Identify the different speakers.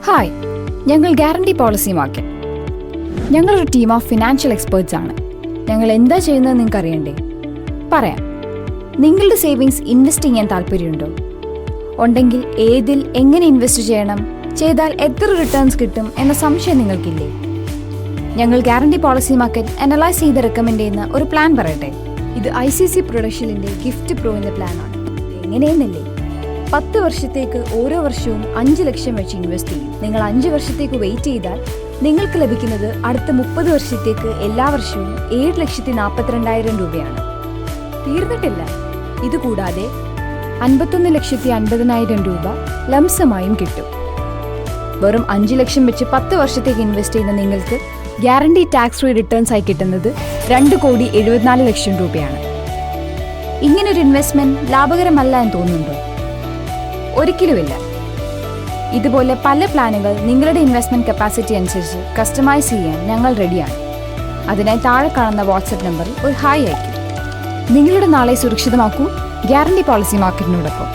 Speaker 1: Hi, ഞങ്ങൾ guarantee policy market. ഞങ്ങളൊരു team of financial experts ആണ്. ഞങ്ങൾ എന്താ ചെയ്യുന്നത് നിങ്ങൾക്ക് അറിയണ്ടേ? പറയാം. നിങ്ങളുടെ സേവിങ്സ് ഇൻവെസ്റ്റ് ചെയ്യാൻ താല്പര്യമുണ്ടോ? ഉണ്ടെങ്കിൽ ഏതിൽ എങ്ങനെ ഇൻവെസ്റ്റ് ചെയ്യണം, ചെയ്താൽ എത്ര റിട്ടേൺസ് കിട്ടും എന്ന സംശയം നിങ്ങൾക്കില്ലേ? ഞങ്ങൾ ഗ്യാരണ്ടി പോളിസി മാർക്കറ്റ് അനലൈസ് ചെയ്ത് റെക്കമെൻഡ് ചെയ്യുന്ന ഒരു പ്ലാൻ പറയട്ടെ. ഇത് ICICI പ്രൊഡക്ഷനിന്റെ ഗിഫ്റ്റ് പ്രോ എന്ന പ്ലാനാണ്. എങ്ങനെയെന്നല്ലേ? 10 വർഷത്തേക്ക് ഓരോ വർഷവും 5 ലക്ഷം വെച്ച് ഇൻവെസ്റ്റ് ചെയ്യും. നിങ്ങൾ 5 വർഷത്തേക്ക് വെയിറ്റ് ചെയ്താൽ നിങ്ങൾക്ക് ലഭിക്കുന്നത് അടുത്ത 30 വർഷത്തേക്ക് എല്ലാ വർഷവും 7,42,000 രൂപയാണ്. തീർന്നിട്ടില്ല. ഇതുകൂടാതെ 51,50,000 രൂപ ലംസമായും കിട്ടും. വെറും 5 ലക്ഷം വെച്ച് 10 വർഷത്തേക്ക് ഇൻവെസ്റ്റ് ചെയ്യുന്ന നിങ്ങൾക്ക് ഗ്യാരണ്ടി ടാക്സ് ഫ്രീ റിട്ടേൺസ് ആയി കിട്ടുന്നത് 2,74,00,000 രൂപയാണ്. ഇങ്ങനൊരു ഇൻവെസ്റ്റ്മെന്റ് ലാഭകരമല്ല എന്ന് തോന്നുന്നുണ്ടോ? ഒരിക്കലുമില്ല. ഇതുപോലെ പല പ്ലാനുകൾ നിങ്ങളുടെ ഇൻവെസ്റ്റ്മെന്റ് കപ്പാസിറ്റി അനുസരിച്ച് കസ്റ്റമൈസ് ചെയ്യാൻ ഞങ്ങൾ റെഡിയാണ്. അതിനായി താഴെ കാണുന്ന വാട്സ്ആപ്പ് നമ്പറിൽ ഒരു ഹായ് അയക്കും. നിങ്ങളുടെ നാളെ സുരക്ഷിതമാക്കൂ ഗ്യാരണ്ടി പോളിസി മാർക്കറ്റിനോടൊപ്പം.